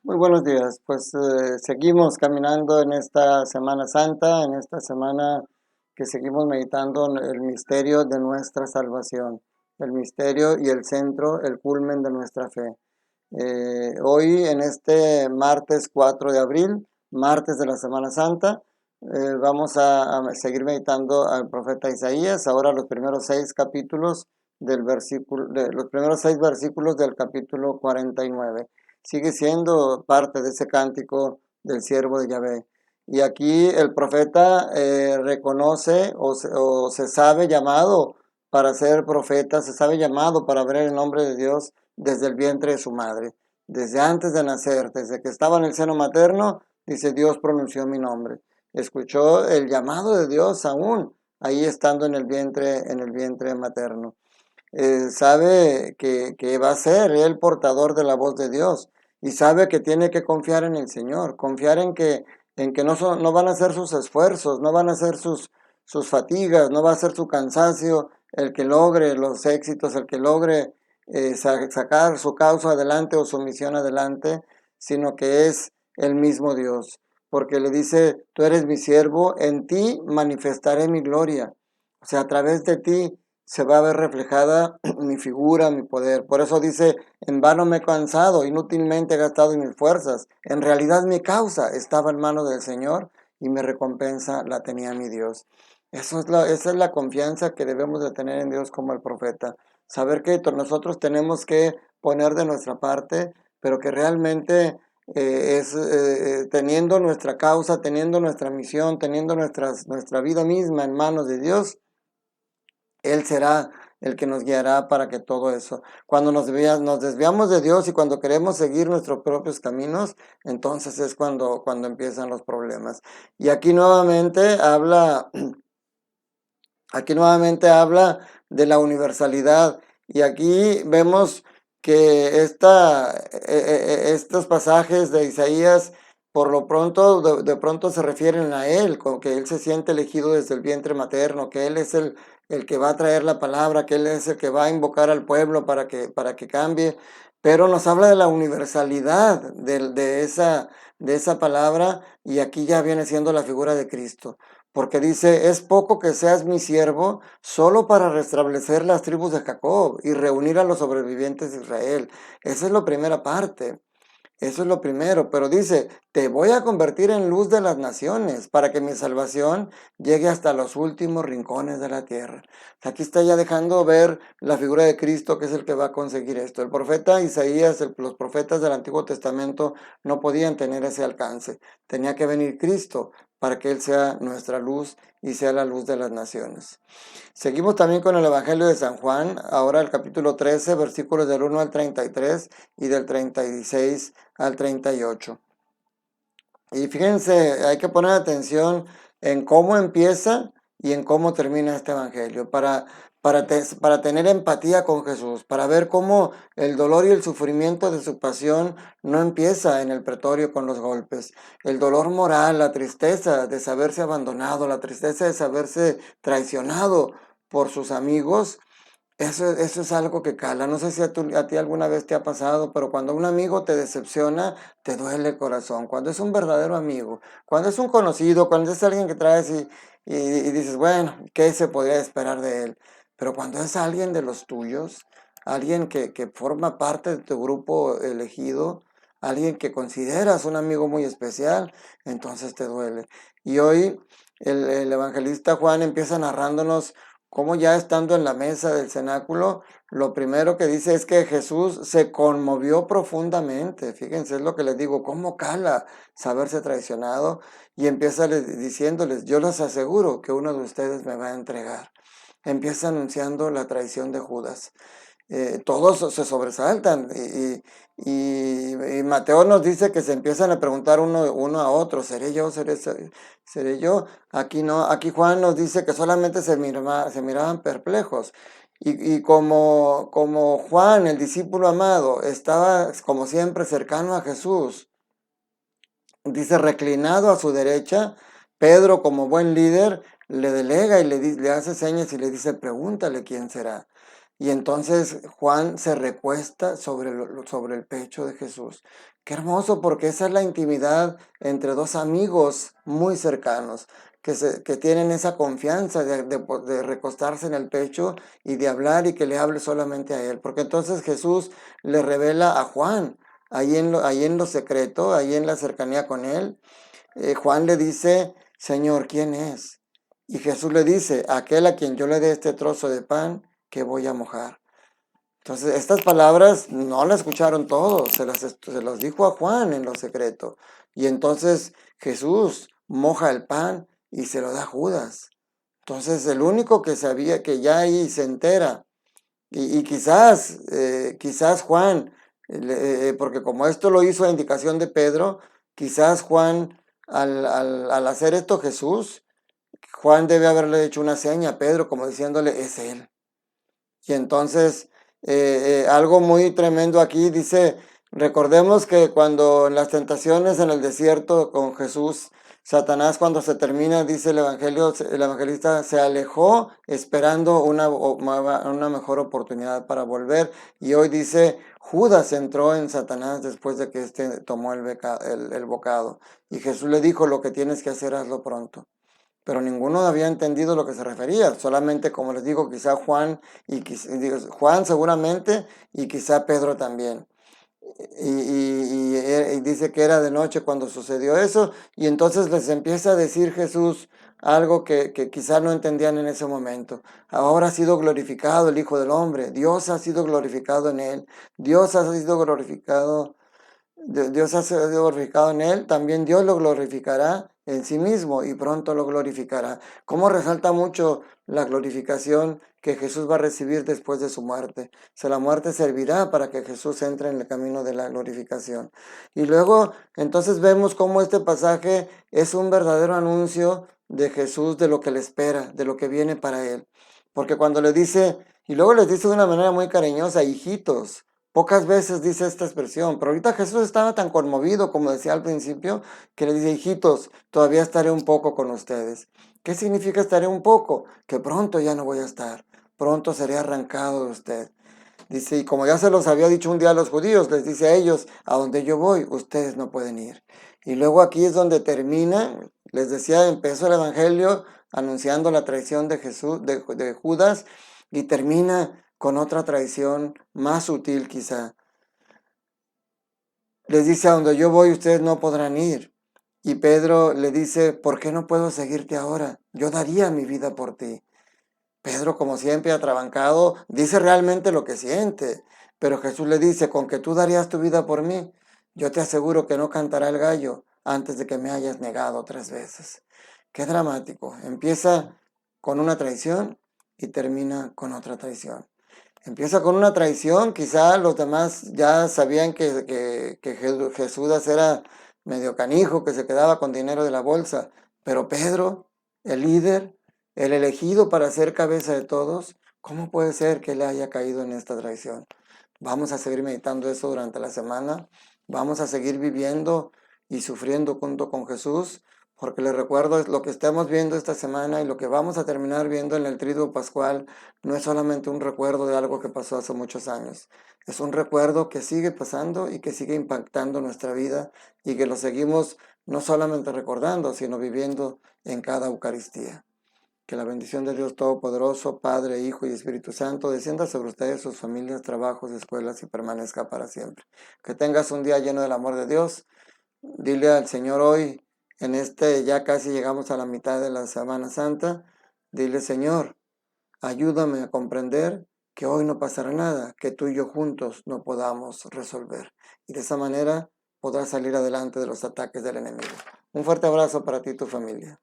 Muy buenos días. Pues seguimos caminando en esta Semana Santa, en esta semana que seguimos meditando en el misterio de nuestra salvación, el misterio y el centro, el culmen de nuestra fe. Hoy, en este martes 4 de abril, martes de la Semana Santa, vamos a seguir meditando al profeta Isaías. Ahora los primeros 6 capítulos los primeros 6 versículos del capítulo 49. Sigue siendo parte de ese cántico del siervo de Yahvé. Y aquí el profeta reconoce o se sabe llamado para ser profeta, se sabe llamado para ver el nombre de Dios desde el vientre de su madre, desde antes de nacer, desde que estaba en el seno materno, dice Dios pronunció mi nombre. Escuchó el llamado de Dios aún ahí estando en el vientre materno. Sabe que va a ser el portador de la voz de Dios y sabe que tiene que confiar en el Señor, confiar en que no van a ser sus esfuerzos, no van a ser sus fatigas, no va a ser su cansancio el que logre los éxitos, el que logre sacar su causa adelante o su misión adelante, sino que es el mismo Dios, porque le dice, tú eres mi siervo, en ti manifestaré mi gloria, o sea, a través de ti se va a ver reflejada mi figura, mi poder. Por eso dice, en vano me he cansado, inútilmente he gastado mis fuerzas. En realidad mi causa estaba en manos del Señor y mi recompensa la tenía mi Dios. Esa es la confianza que debemos de tener en Dios como el profeta. Saber que nosotros tenemos que poner de nuestra parte, pero que realmente teniendo nuestra causa, teniendo nuestra misión, teniendo nuestra vida misma en manos de Dios, Él será el que nos guiará para que todo eso. Cuando nos desviamos de Dios y cuando queremos seguir nuestros propios caminos, entonces es cuando empiezan los problemas. Y aquí nuevamente habla de la universalidad. Y aquí vemos que estos pasajes de Isaías, por lo pronto, de pronto se refieren a Él, como que Él se siente elegido desde el vientre materno, que Él es el que va a traer la palabra, que Él es el que va a invocar al pueblo para que cambie. Pero nos habla de la universalidad de esa palabra, y aquí ya viene siendo la figura de Cristo. Porque dice, es poco que seas mi siervo solo para restablecer las tribus de Jacob y reunir a los sobrevivientes de Israel. Esa es la primera parte. Eso es lo primero, pero dice, te voy a convertir en luz de las naciones para que mi salvación llegue hasta los últimos rincones de la tierra. Aquí está ya dejando ver la figura de Cristo, que es el que va a conseguir esto. El profeta Isaías, los profetas del Antiguo Testamento no podían tener ese alcance. Tenía que venir Cristo para que Él sea nuestra luz y sea la luz de las naciones. Seguimos también con el Evangelio de San Juan, ahora el capítulo 13, versículos del 1 al 33 y del 36 al 38. Y fíjense, hay que poner atención en cómo empieza y en cómo termina este Evangelio, para tener empatía con Jesús, para ver cómo el dolor y el sufrimiento de su pasión no empieza en el pretorio con los golpes. El dolor moral, la tristeza de saberse abandonado, la tristeza de saberse traicionado por sus amigos, eso es algo que cala. No sé si a ti alguna vez te ha pasado, pero cuando un amigo te decepciona, te duele el corazón. Cuando es un verdadero amigo, cuando es un conocido, cuando es alguien que traes y dices, bueno, ¿qué se podría esperar de él? Pero cuando es alguien de los tuyos, alguien que forma parte de tu grupo elegido, alguien que consideras un amigo muy especial, entonces te duele. Y hoy el evangelista Juan empieza narrándonos como ya estando en la mesa del cenáculo, lo primero que dice es que Jesús se conmovió profundamente. Fíjense, es lo que les digo, cómo cala saberse traicionado. Y empieza diciéndoles, yo les aseguro que uno de ustedes me va a entregar. Empieza anunciando la traición de Judas. Todos se sobresaltan y Mateo nos dice que se empiezan a preguntar uno a otro, ¿seré yo? ¿Seré yo? Aquí no, aquí Juan nos dice que solamente se miraban perplejos. Y como Juan, el discípulo amado, estaba como siempre cercano a Jesús, dice reclinado a su derecha, Pedro como buen líder le delega y le hace señas y le dice, pregúntale quién será. Y entonces Juan se recuesta sobre el pecho de Jesús. Qué hermoso, porque esa es la intimidad entre dos amigos muy cercanos, que tienen esa confianza de recostarse en el pecho y de hablar y que le hable solamente a él. Porque entonces Jesús le revela a Juan, ahí en lo secreto, ahí en la cercanía con él. Juan le dice, Señor, ¿quién es? Y Jesús le dice, aquel a quien yo le dé este trozo de pan que voy a mojar. Entonces, estas palabras no las escucharon todos, se las dijo a Juan en lo secreto. Y entonces Jesús moja el pan y se lo da a Judas. Entonces, el único que sabía, que ya ahí se entera, y quizás Juan, porque como esto lo hizo a indicación de Pedro, quizás Juan, al hacer esto Jesús, Juan debe haberle hecho una seña a Pedro como diciéndole, es él. Y entonces, algo muy tremendo aquí dice, recordemos que cuando en las tentaciones en el desierto con Jesús, Satanás cuando se termina, dice el evangelio, el evangelista se alejó esperando una mejor oportunidad para volver. Y hoy dice, Judas entró en Satanás después de que éste tomó el bocado. Y Jesús le dijo, lo que tienes que hacer, hazlo pronto. Pero ninguno había entendido lo que se refería, solamente como les digo, quizá Juan, Juan seguramente, y quizá Pedro también. Y dice que era de noche cuando sucedió eso, y entonces les empieza a decir Jesús algo que quizá no entendían en ese momento. Ahora ha sido glorificado el Hijo del Hombre, Dios ha sido glorificado en él, Dios ha sido glorificado Dios ha sido glorificado en él, también Dios lo glorificará en sí mismo y pronto lo glorificará. ¿Cómo resalta mucho la glorificación que Jesús va a recibir después de su muerte? La muerte servirá para que Jesús entre en el camino de la glorificación. Y luego, entonces vemos cómo este pasaje es un verdadero anuncio de Jesús, de lo que le espera, de lo que viene para él. Porque cuando le dice, y luego les dice de una manera muy cariñosa, hijitos. Pocas veces dice esta expresión, pero ahorita Jesús estaba tan conmovido, como decía al principio, que le dice, hijitos, todavía estaré un poco con ustedes. ¿Qué significa estaré un poco? Que pronto ya no voy a estar, pronto seré arrancado de usted. Dice, y como ya se los había dicho un día a los judíos, les dice a ellos, a donde yo voy, ustedes no pueden ir. Y luego aquí es donde termina, les decía, empezó el evangelio anunciando la traición de Jesús, de Judas, y termina con otra traición más sutil quizá. Les dice, a donde yo voy ustedes no podrán ir. Y Pedro le dice, ¿por qué no puedo seguirte ahora? Yo daría mi vida por ti. Pedro, como siempre, atrabancado, dice realmente lo que siente. Pero Jesús le dice, con que tú darías tu vida por mí, yo te aseguro que no cantará el gallo antes de que me hayas negado 3 veces. Qué dramático. Empieza con una traición y termina con otra traición. Empieza con una traición, quizá los demás ya sabían que Jesús era medio canijo, que se quedaba con dinero de la bolsa, pero Pedro, el líder, el elegido para ser cabeza de todos, ¿cómo puede ser que le haya caído en esta traición? Vamos a seguir meditando eso durante la semana, vamos a seguir viviendo y sufriendo junto con Jesús, porque les recuerdo lo que estamos viendo esta semana y lo que vamos a terminar viendo en el Triduo Pascual no es solamente un recuerdo de algo que pasó hace muchos años, es un recuerdo que sigue pasando y que sigue impactando nuestra vida y que lo seguimos no solamente recordando, sino viviendo en cada Eucaristía. Que la bendición de Dios Todopoderoso, Padre, Hijo y Espíritu Santo, descienda sobre ustedes, sus familias, trabajos, escuelas y permanezca para siempre. Que tengas un día lleno del amor de Dios. Dile al Señor hoy, ya casi llegamos a la mitad de la Semana Santa, dile, Señor, ayúdame a comprender que hoy no pasará nada, que tú y yo juntos no podamos resolver. Y de esa manera podrás salir adelante de los ataques del enemigo. Un fuerte abrazo para ti y tu familia.